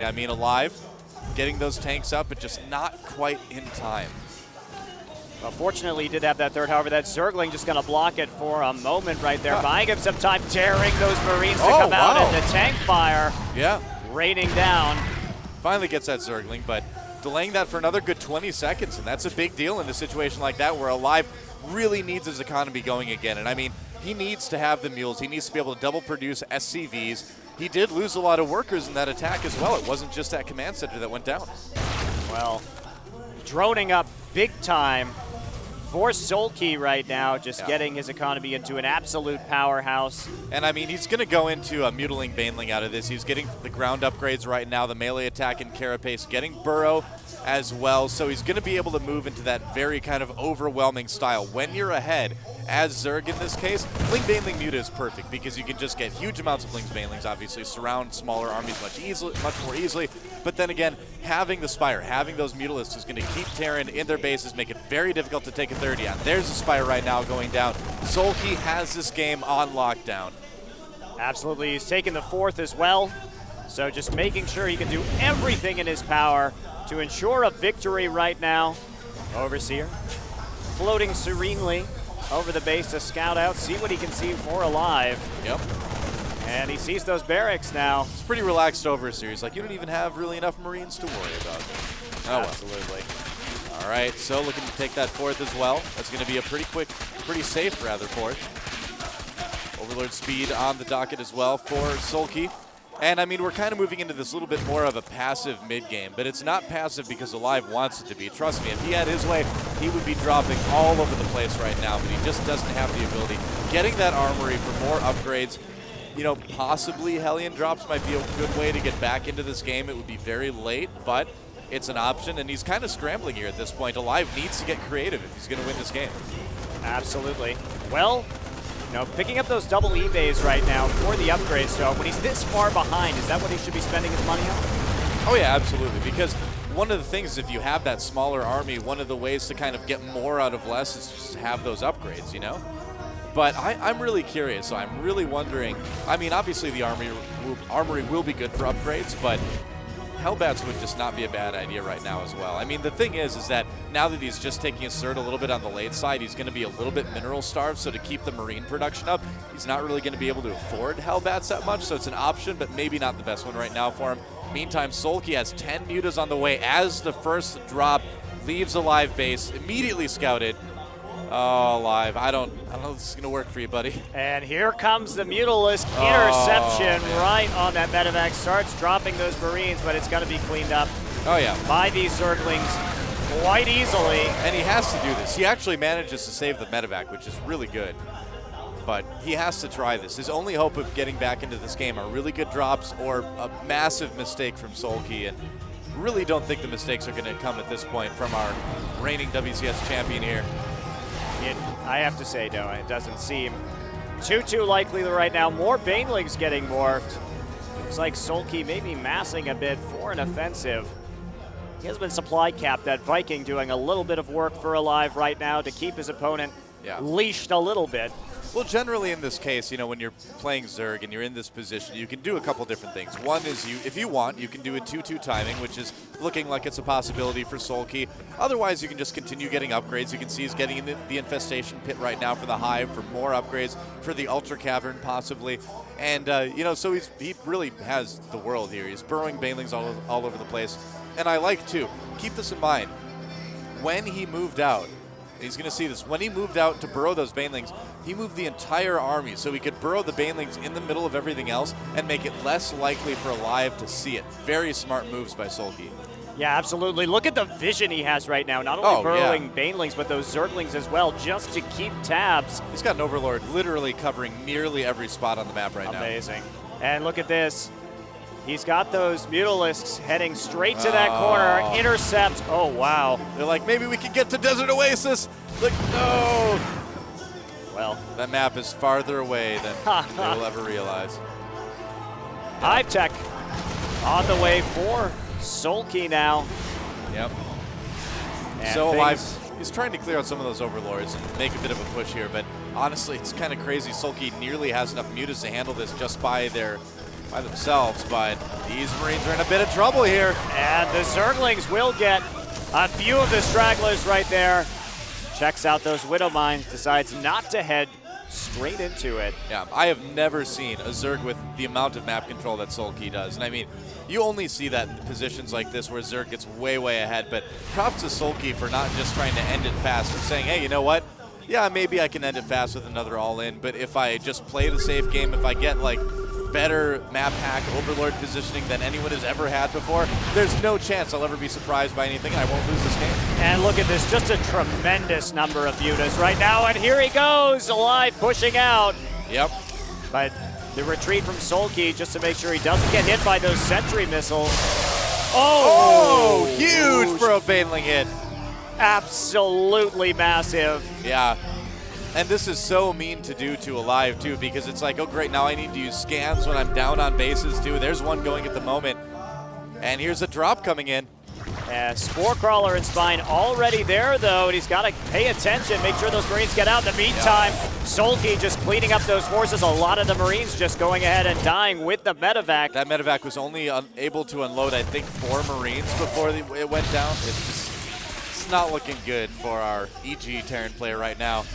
I mean, Alive getting those tanks up, but just not quite in time. Well, fortunately, he did have that third. However, that Zergling just going to block it for a moment right there, buying him some time, daring those Marines to come out, and the tank fire raining down. Finally gets that Zergling, but delaying that for another good 20 seconds, and that's a big deal in a situation like that where Alive really needs his economy going again. And I mean, he needs to have the mules. He needs to be able to double produce SCVs. He did lose a lot of workers in that attack as well. It wasn't just that command center that went down. Well, droning up big time for SoulKey right now, just getting his economy into an absolute powerhouse. And I mean, he's going to go into a Mutiling Baneling out of this. He's getting the ground upgrades right now, the melee attack in Carapace, getting Burrow as well. So he's going to be able to move into that very kind of overwhelming style. When you're ahead, as Zerg in this case, Bling Baneling Muta is perfect because you can just get huge amounts of Bling's Banelings, obviously, surround smaller armies much more easily. But then again, having the Spire, having those Mutalisks is going to keep Terran in their bases, make it very difficult to take a 30 on. There's a Spire right now going down. SoulKey has this game on lockdown. Absolutely, he's taking the fourth as well. So just making sure he can do everything in his power to ensure a victory right now. Overseer floating serenely over the base to scout out, see what he can see for Alive. Yep. And he sees those barracks now. It's pretty relaxed Overseer. He's like, you don't even have really enough Marines to worry about. Oh, absolutely. All right, so looking to take that fourth as well. That's going to be a pretty safe rather fourth. Overlord speed on the docket as well for SoulKey. And I mean, we're kind of moving into this little bit more of a passive mid-game, but it's not passive because Alive wants it to be. Trust me, if he had his way, he would be dropping all over the place right now, but he just doesn't have the ability. Getting that armory for more upgrades, you know, possibly Hellion drops might be a good way to get back into this game. It would be very late, but it's an option, and he's kind of scrambling here at this point. Alive needs to get creative if he's going to win this game. Absolutely. Well, you know, picking up those double eBays right now for the upgrades, so when he's this far behind, is that what he should be spending his money on? Oh yeah, absolutely, because one of the things, if you have that smaller army, one of the ways to kind of get more out of less is just have those upgrades, you know? But I'm really curious, so I'm really wondering, I mean, obviously the armory will be good for upgrades, but Hellbats would just not be a bad idea right now as well. I mean, the thing is that now that he's just taking a cert a little bit on the late side, he's going to be a little bit mineral starved, so to keep the Marine production up, he's not really going to be able to afford Hellbats that much, so it's an option, but maybe not the best one right now for him. Meantime, SoulKey has 10 mutas on the way as the first drop leaves Alive base, immediately scouted. Oh, Alive, I don't know if this is going to work for you, buddy. And here comes the Mutalisk interception right on that medevac. Starts dropping those Marines, but it's going to be cleaned up by these Zerglings quite easily. And he has to do this. He actually manages to save the medevac, which is really good. But he has to try this. His only hope of getting back into this game are really good drops or a massive mistake from SoulKey. And really don't think the mistakes are going to come at this point from our reigning WCS champion here. I have to say, no, it doesn't seem too likely right now. More Banelings getting morphed. Looks like SoulKey may be massing a bit for an offensive. He has been supply capped. That Viking doing a little bit of work for Alive right now to keep his opponent leashed a little bit. Well, generally in this case, you know, when you're playing Zerg and you're in this position, you can do a couple different things. One is, if you want, you can do a 2-2 timing, which is looking like it's a possibility for SoulKey. Otherwise, you can just continue getting upgrades. You can see he's getting in the Infestation Pit right now for the Hive, for more upgrades, for the Ultra Cavern possibly. And, you know, so he really has the world here. He's burrowing Banelings all over the place. And I like, too, keep this in mind, when he moved out, he's going to see this. When he moved out to burrow those Banelings, he moved the entire army so he could burrow the Banelings in the middle of everything else and make it less likely for Alive to see it. Very smart moves by SoulKey. Yeah, absolutely. Look at the vision he has right now. Not only burrowing Banelings, but those Zerglings as well, just to keep tabs. He's got an Overlord literally covering nearly every spot on the map right now. Amazing. And look at this. He's got those Mutalisks heading straight to that corner. Intercept. Oh, wow. They're like, maybe we can get to Desert Oasis. Like, no. Well, that map is farther away than they will ever realize. Hive Tech on the way for SoulKey now. Yep. And so Alive, he's trying to clear out some of those Overlords and make a bit of a push here, but honestly, it's kind of crazy. SoulKey nearly has enough mutas to handle this just by their by themselves, but these Marines are in a bit of trouble here. And the Zerglings will get a few of the stragglers right there. Checks out those Widow Mines, decides not to head straight into it. Yeah, I have never seen a Zerg with the amount of map control that SoulKey does. And I mean, you only see that in positions like this where Zerg gets way, way ahead. But props to SoulKey for not just trying to end it fast, for saying, hey, you know what? Yeah, maybe I can end it fast with another all-in, but if I just play the safe game, if I get like better map hack overlord positioning than anyone has ever had before, there's no chance I'll ever be surprised by anything, and I won't lose this game. And look at this, just a tremendous number of units right now, and here he goes, alive, pushing out. Yep. But the retreat from SoulKey, just to make sure he doesn't get hit by those sentry missiles. Oh, huge for a Baneling hit. Absolutely massive. Yeah. And this is so mean to do to Alive, too, because it's like, oh, great, now I need to use scans when I'm down on bases, too. There's one going at the moment. And here's a drop coming in. Spore Crawler and Spine already there, though, and he's got to pay attention, make sure those Marines get out. In the meantime, SoulKey just cleaning up those forces. A lot of the Marines just going ahead and dying with the medevac. That medevac was only able to unload, I think, 4 Marines before it went down. It's not looking good for our EG Terran player right now.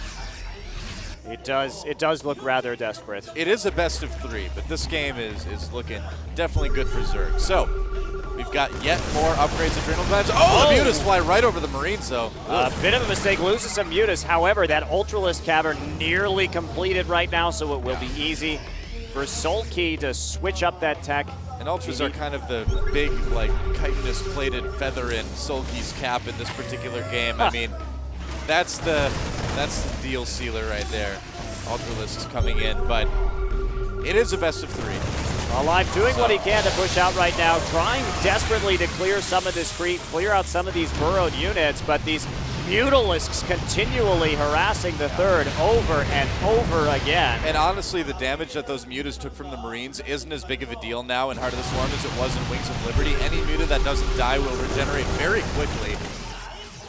It does look rather desperate. It is a best of 3, but this game is looking definitely good for Zerg. So, we've got yet more upgrades of Adrenal Glands. Oh, the Mutas fly right over the Marines, though. A bit of a mistake, loses some Mutas. However, that Ultralisk Cavern nearly completed right now, so it will be easy for SoulKey to switch up that tech. And Ultras are kind of the big, like, chitinous plated feather in SoulKey's cap in this particular game. I mean, that's the deal sealer right there. Ultralisk's coming in, but it is a best of 3. Alive doing what he can to push out right now, trying desperately to clear some of this creep, clear out some of these burrowed units, but these Mutalisks continually harassing the third over and over again. And honestly, the damage that those Mutas took from the Marines isn't as big of a deal now in Heart of the Swarm as it was in Wings of Liberty. Any Muta that doesn't die will regenerate very quickly.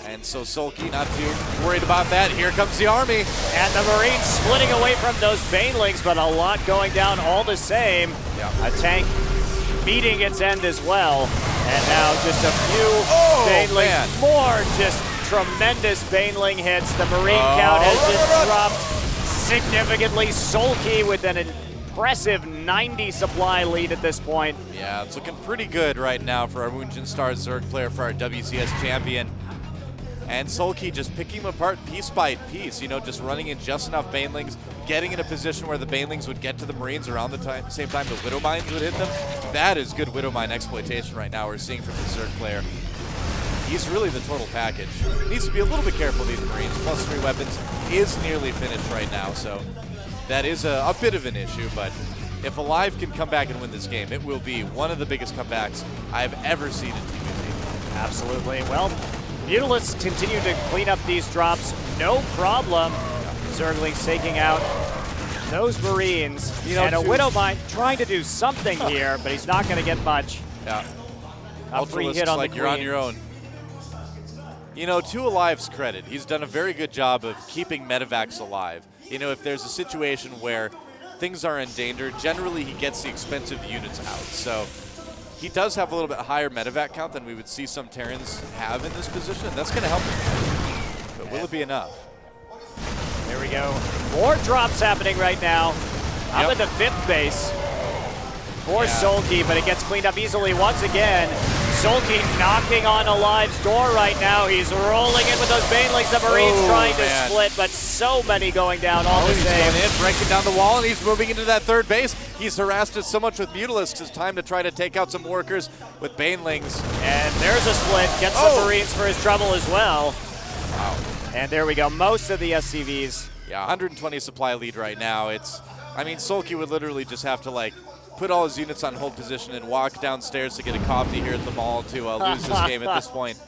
And so SoulKey not too worried about that. Here comes the army. And the Marines splitting away from those Banelings, but a lot going down all the same. Yeah. A tank meeting its end as well. And now just a few Banelings. More just tremendous Baneling hits. The Marine count has just dropped significantly. SoulKey with an impressive 90 supply lead at this point. Yeah, it's looking pretty good right now for our Woongjin Star Zerg player, for our WCS champion. And SoulKey just picking them apart piece by piece, you know, just running in just enough Banelings, getting in a position where the Banelings would get to the Marines around the same time the Widow Mines would hit them. That is good Widow Mine exploitation right now we're seeing from the Zerg player. He's really the total package. Needs to be a little bit careful, these Marines. +3 weapons is nearly finished right now, so that is a bit of an issue, but if Alive can come back and win this game, it will be one of the biggest comebacks I've ever seen in TVT. Absolutely. Well, Mutalisks continue to clean up these drops, no problem. Zerglings taking out those Marines. You know, and a Widow Mine trying to do something here, but he's not going to get much. Yeah. A free hit on like the you're on your own. You know, to Alive's credit, he's done a very good job of keeping medevacs alive. You know, if there's a situation where things are in danger, generally he gets the expensive units out. So he does have a little bit higher medevac count than we would see some Terrans have in this position. That's going to help him. But will it be enough? There we go. More drops happening right now. Up at the 5th base for SoulKey, but it gets cleaned up easily once again. SoulKey knocking on Alive's door right now. He's rolling in with those Banelings. The Marines trying to split, but so many going down all the same. He's going in, breaking down the wall, and he's moving into that 3rd base. He's harassed us so much with Mutalisks. It's time to try to take out some workers with Banelings. And there's a split. Gets some Marines for his trouble as well. Wow. And there we go. Most of the SCVs. Yeah, 120 supply lead right now. I mean, SoulKey would literally just have to, like, put all his units on hold position and walk downstairs to get a coffee here at the mall to lose this game at this point.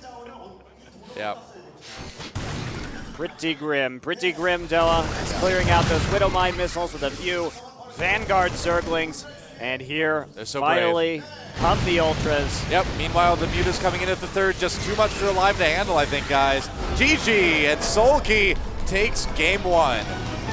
Yeah. Pretty grim, Doa. He's clearing out those Widow Mine missiles with a few Vanguard Zerglings. And here, finally, come the Ultras. Yep, meanwhile, the Mutas coming in at the 3rd. Just too much for Alive to handle, I think, guys. GG, and SoulKey takes game 1.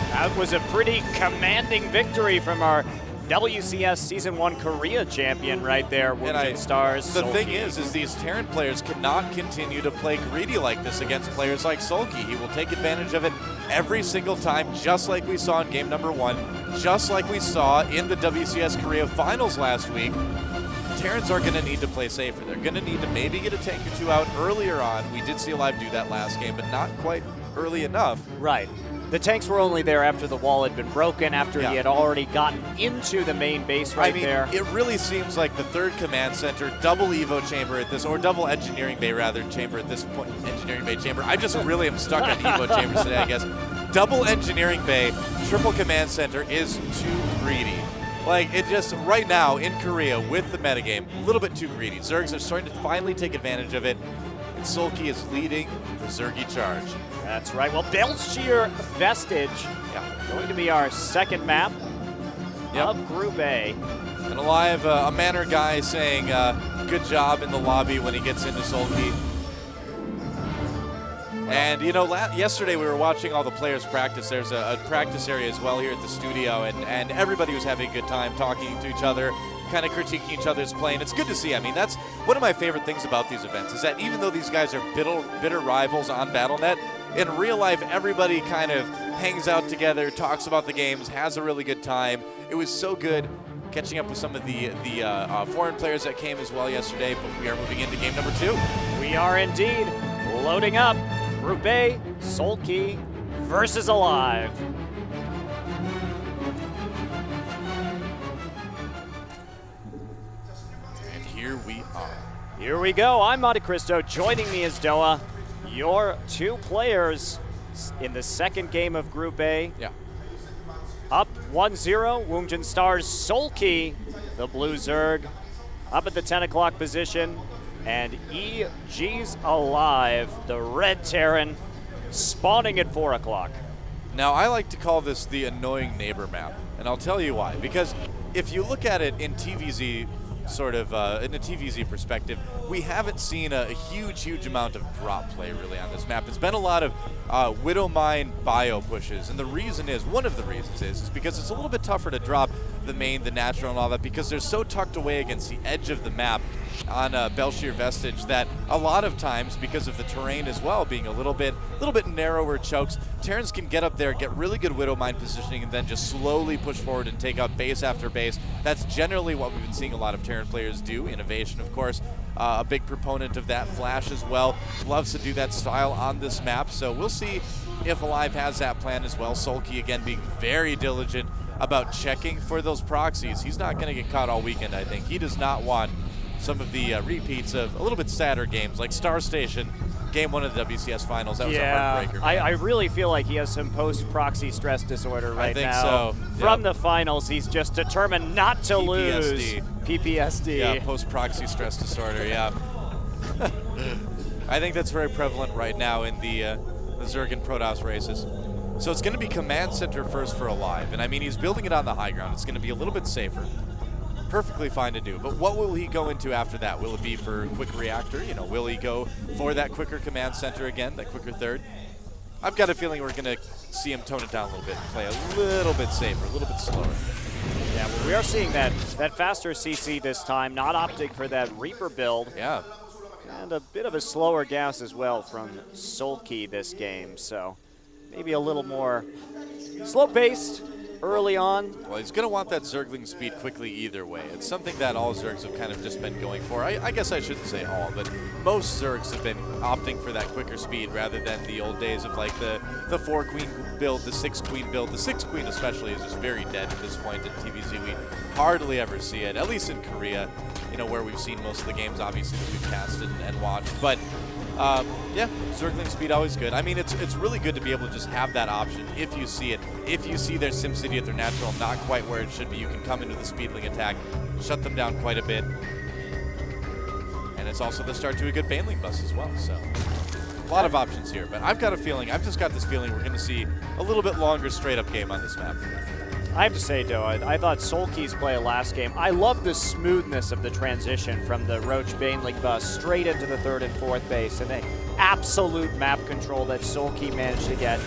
That was a pretty commanding victory from our WCS Season 1 Korea champion right there, Wounded Stars. The SoulKey. thing is these Terran players cannot continue to play greedy like this against players like SoulKey. He will take advantage of it every single time, just like we saw in game number 1, just like we saw in the WCS Korea finals last week. Terrans are going to need to play safer. They're going to need to maybe get a tank or two out earlier on. We did see Alive do that last game, but not quite early enough. Right. The tanks were only there after the wall had been broken, after he had already gotten into the main base there. It really seems like the third command center, double Evo chamber at this, or double engineering bay rather, chamber at this point. Engineering bay chamber. I just really am stuck on Evo chambers today, I guess. Double engineering bay, triple command center is too greedy. Like, it just, right now in Korea with the metagame, a little bit too greedy. Zergs are starting to finally take advantage of it, and SoulKey is leading the Zergy charge. That's right. Well, Belchier Vestige going to be our second map of Group A. And Alive, a Manor guy saying good job in the lobby when he gets into SoulKey. And, you know, yesterday we were watching all the players practice. There's a practice area as well here at the studio, and everybody was having a good time talking to each other, kind of critiquing each other's play, and it's good to see. I mean, that's one of my favorite things about these events, is that even though these guys are bitter rivals on Battle.net, in real life, everybody kind of hangs out together, talks about the games, has a really good time. It was so good catching up with some of the foreign players that came as well yesterday, but we are moving into game number 2. We are indeed loading up. Group A, SoulKey versus Alive. And here we are. Here we go. I'm Monte Cristo. Joining me is Doa. Your two players in the second game of Group A. Yeah. Up 1-0, Wounded Stars SoulKey, the blue Zerg, up at the 10 o'clock position. And EG's Alive, the red Terran, spawning at 4 o'clock. Now, I like to call this the annoying neighbor map, and I'll tell you why. Because if you look at it in TVZ, sort of in a TVZ perspective, we haven't seen a huge amount of drop play really on this map. It's been a lot of Widowmine bio pushes, and the reason is, one of the reasons is because it's a little bit tougher to drop the main, the natural, and all that, because they're so tucked away against the edge of the map on Belchier Vestige that a lot of times, because of the terrain as well being a little bit narrower chokes, Terrans can get up there, get really good Widowmine positioning, and then just slowly push forward and take out base after base. That's generally what we've been seeing a lot of Terran players do. Innovation, of course, a big proponent of that. Flash as well loves to do that style on this map, so we'll see if Alive has that plan as well. SoulKey again being very diligent about checking for those proxies. He's not going to get caught all weekend, I think. He does not want some of the repeats of a little bit sadder games like Star Station, game 1 of the WCS finals. That was a heartbreaker. I really feel like he has some post-proxy stress disorder right now. I think so. From the finals, he's just determined not to lose. PPSD. Yeah, post-proxy stress disorder, yeah. I think that's very prevalent right now in the Zerg and Protoss races. So it's going to be command center first for Alive, and I mean, he's building it on the high ground. It's going to be a little bit safer. Perfectly fine to do, but what will he go into after that? Will it be for quick reactor? You know, will he go for that quicker command center again, that quicker third? I've got a feeling we're going to see him tone it down a little bit, play a little bit safer, a little bit slower. Yeah, well, we are seeing that faster CC this time, not opting for that Reaper build. Yeah. And a bit of a slower gas as well from SoulKey this game, so maybe a little more slow-paced early on. Well, he's going to want that Zergling speed quickly either way. It's something that all Zergs have kind of just been going for. I guess I shouldn't say all, but most Zergs have been opting for that quicker speed rather than the old days of like the 4-queen build, the 6-queen build. The 6-queen especially is just very dead at this point in TVZ. We hardly ever see it, at least in Korea, you know, where we've seen most of the games, obviously, that we've casted and watched. But yeah, Zergling speed always good. I mean, it's really good to be able to just have that option if you see it. If you see their SimCity at their natural not quite where it should be, you can come into the Speedling attack, shut them down quite a bit. And it's also the start to a good Baneling bus as well, so a lot of options here. But I've just got this feeling we're going to see a little bit longer straight-up game on this map. I have to say, Doe, I thought SoulKey's play last game, I love the smoothness of the transition from the Roach Baneling bus straight into the 3rd and 4th base. And absolute map control that SoulKey managed to get.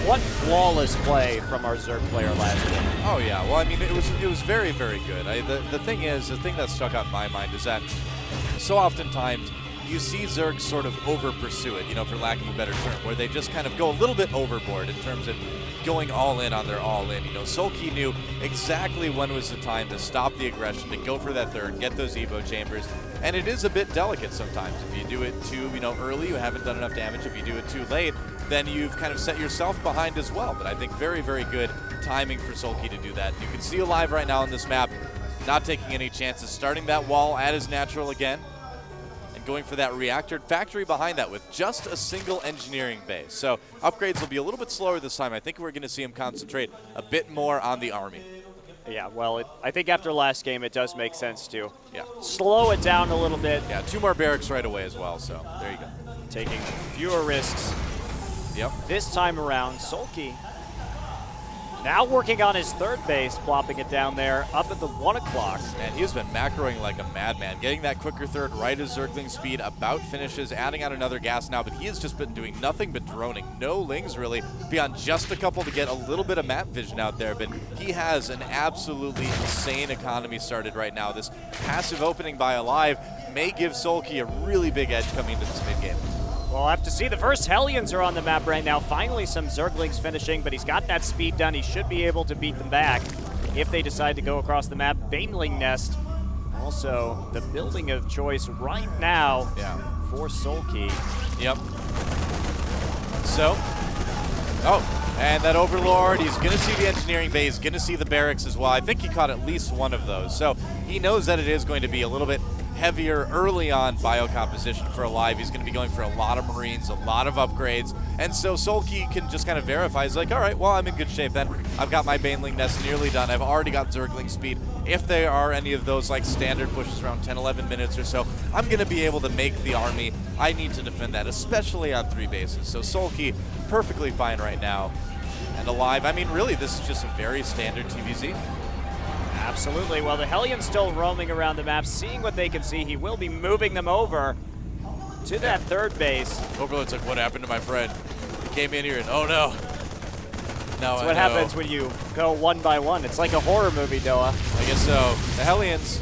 What flawless play from our Zerg player last game. Oh yeah, well I mean it was very, very good. The thing that stuck out in my mind is that so oftentimes you see Zerg sort of over pursue it, you know, for lack of a better term, where they just kind of go a little bit overboard in terms of going all in on their all in. You know, SoulKey knew exactly when was the time to stop the aggression, to go for that third, get those Evo chambers. And it is a bit delicate sometimes. If you do it too, you know, early, you haven't done enough damage. If you do it too late, then you've kind of set yourself behind as well. But I think very, very good timing for SoulKey to do that. You can see Alive right now on this map, not taking any chances, starting that wall at his natural again, and going for that reactor factory behind that with just a single engineering base. So upgrades will be a little bit slower this time. I think we're going to see him concentrate a bit more on the army. Yeah, well, I think after last game, it does make sense to slow it down a little bit. Yeah, 2 more barracks right away as well, so there you go. Taking fewer risks. Yep. This time around, SoulKey now working on his third base, plopping it down there up at the 1 o'clock. And he's been macroing like a madman, getting that quicker third right as Zergling speed about finishes, adding out another gas now, but he has just been doing nothing but droning. No lings really, beyond just a couple to get a little bit of map vision out there, but he has an absolutely insane economy started right now. This passive opening by Alive may give SoulKey a really big edge coming into this mid-game. We'll have to see. The first Hellions are on the map right now. Finally some Zerglings finishing, but he's got that speed done. He should be able to beat them back if they decide to go across the map. Baneling Nest, also the building of choice right now for SoulKey. Yep. So, and that Overlord, he's going to see the engineering base, going to see the barracks as well. I think he caught at least one of those. So he knows that it is going to be a little bit heavier early on biocomposition for Alive. He's going to be going for a lot of Marines, a lot of upgrades. And so SoulKey can just kind of verify. He's like, all right, well, I'm in good shape then. I've got my Baneling Nest nearly done. I've already got Zergling speed. If there are any of those like standard pushes around 10, 11 minutes or so, I'm going to be able to make the army. I need to defend that, especially on 3 bases. So SoulKey perfectly fine right now. And Alive, I mean, really, this is just a very standard TVZ. Absolutely. Well, the Hellions still roaming around the map, seeing what they can see. He will be moving them over to that third base. Overlord's like, what happened to my friend? He came in here and, oh no. No, That's what happens when you go 1 by 1. It's like a horror movie, Doa. I guess so. The Hellions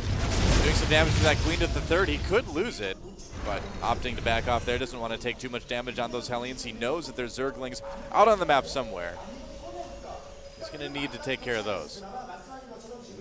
doing some damage to that Queen at the third. He could lose it, but opting to back off there. Doesn't want to take too much damage on those Hellions. He knows that there's Zerglings out on the map somewhere. He's going to need to take care of those.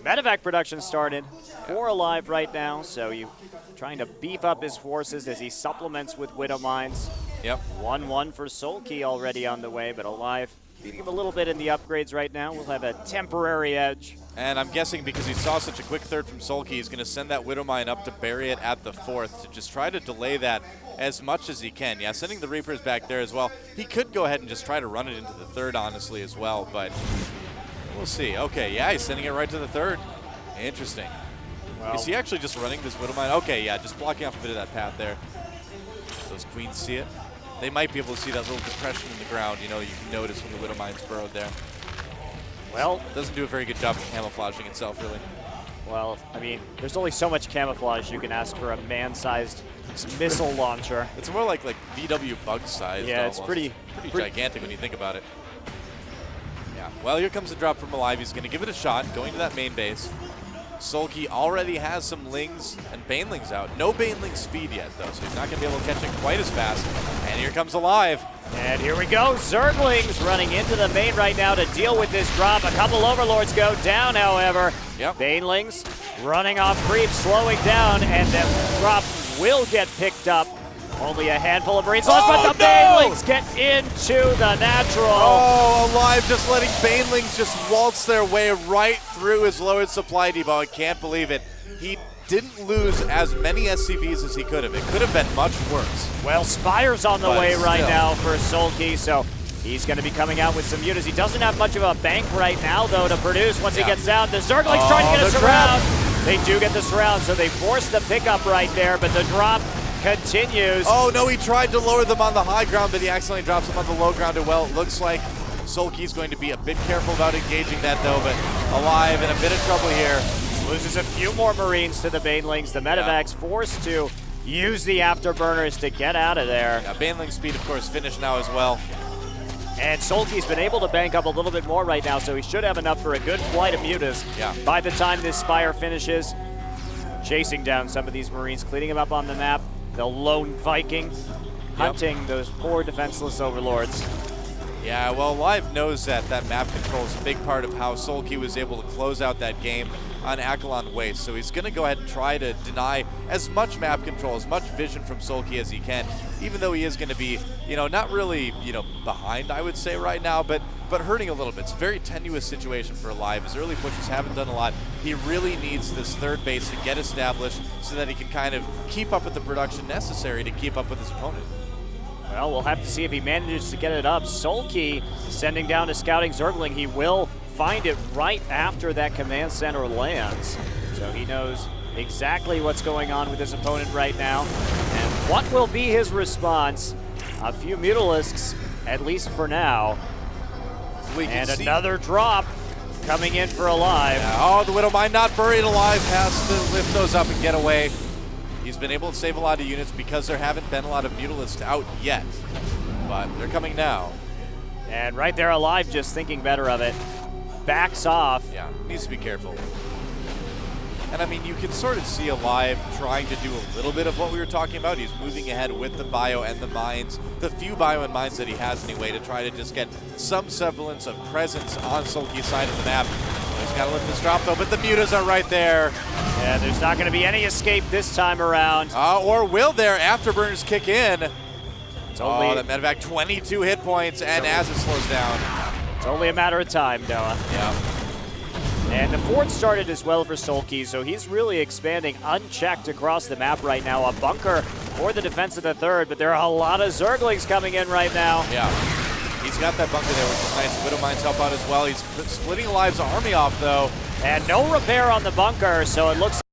Medevac production started for Alive right now, so you trying to beef up his forces as he supplements with Widow Mines. Yep. 1-1 for SoulKey already on the way, but Alive beating him a little bit in the upgrades right now. We'll have a temporary edge. And I'm guessing because he saw such a quick third from SoulKey, he's going to send that Widow Mine up to bury it at the 4th to just try to delay that as much as he can. Yeah, sending the Reapers back there as well. He could go ahead and just try to run it into the 3rd, honestly, as well, but we'll see. Okay, yeah, he's sending it right to the 3rd. Interesting. Well, is he actually just running this Widow Mine? Okay, yeah, just blocking off a bit of that path there. Those Queens see it. They might be able to see that little depression in the ground, you know, you can notice when the Widow Mine's burrowed there. Well, doesn't do a very good job of camouflaging itself, really. Well, I mean, there's only so much camouflage you can ask for a man-sized missile launcher. It's more like VW bug size. Yeah, almost. It's pretty gigantic when you think about it. Yeah, well, here comes the drop from Alive. He's going to give it a shot, going to that main base. SoulKey already has some Lings and Banelings out. No Baneling speed yet, though, so he's not going to be able to catch it quite as fast. And here comes Alive. And here we go. Zerglings running into the main right now to deal with this drop. A couple Overlords go down, however. Yep. Banelings running off creep, slowing down, and the drop will get picked up. Only a handful of Marines lost, but the Banelings get into the natural. Oh, Alive just letting Banelings just waltz their way right through his lowered supply depot. I can't believe it. He didn't lose as many SCVs as he could have. It could have been much worse. Well, Spire's on the way right now for SoulKey, so he's going to be coming out with some units. He doesn't have much of a bank right now, though, to produce once he gets down. The Zerglings trying to get a surround. They do get the surround, so they force the pickup right there, but the drop continues. Oh, no, he tried to lower them on the high ground, but he accidentally drops them on the low ground. Well, it looks like SoulKey's going to be a bit careful about engaging that, though, but Alive in a bit of trouble here. Loses a few more Marines to the Banelings. The Medevac's forced to use the afterburners to get out of there. Yeah, Baneling speed, of course, finished now as well. And SoulKey's been able to bank up a little bit more right now, so he should have enough for a good flight of Mutas by the time this Spire finishes. Chasing down some of these Marines, cleaning them up on the map. The lone Viking hunting those poor defenseless overlords. Yeah, well, Live knows that map control is a big part of how SoulKey was able to close out that game on Akalon Waste. So he's going to go ahead and try to deny as much map control, as much vision from SoulKey as he can, even though he is going to be, not really, behind, I would say right now, but hurting a little bit. It's a very tenuous situation for Live. His early pushes haven't done a lot. He really needs this third base to get established so that he can kind of keep up with the production necessary to keep up with his opponent. Well, we'll have to see if he manages to get it up. SoulKey sending down a scouting Zergling. He will find it right after that command center lands. So he knows exactly what's going on with his opponent right now. And what will be his response? A few Mutalisks, at least for now. And another drop coming in for Alive. Yeah, oh, the Widowmine not buried alive, has to lift those up and get away. He's been able to save a lot of units because there haven't been a lot of Mutalisks out yet, but they're coming now. And right there, Alive just thinking better of it. Backs off. Yeah, needs to be careful. And I mean, you can sort of see Alive trying to do a little bit of what we were talking about. He's moving ahead with the bio and the mines, the few bio and mines that he has anyway, to try to just get some semblance of presence on SoulKey's side of the map. He's got to lift this drop though, but the Mutas are right there. Yeah, there's not going to be any escape this time around. Or will there? Afterburners kick in. It's only the medevac, 22 hit points, and as it slows down. It's only a matter of time, Noah. Yeah. And the fort started as well for SoulKey, so he's really expanding unchecked across the map right now. A bunker for the defense of the third, but there are a lot of Zerglings coming in right now. Yeah. He's got that bunker there, which is nice. Widowmines help out as well. He's splitting Alive's army off, though. And no repair on the bunker, so it looks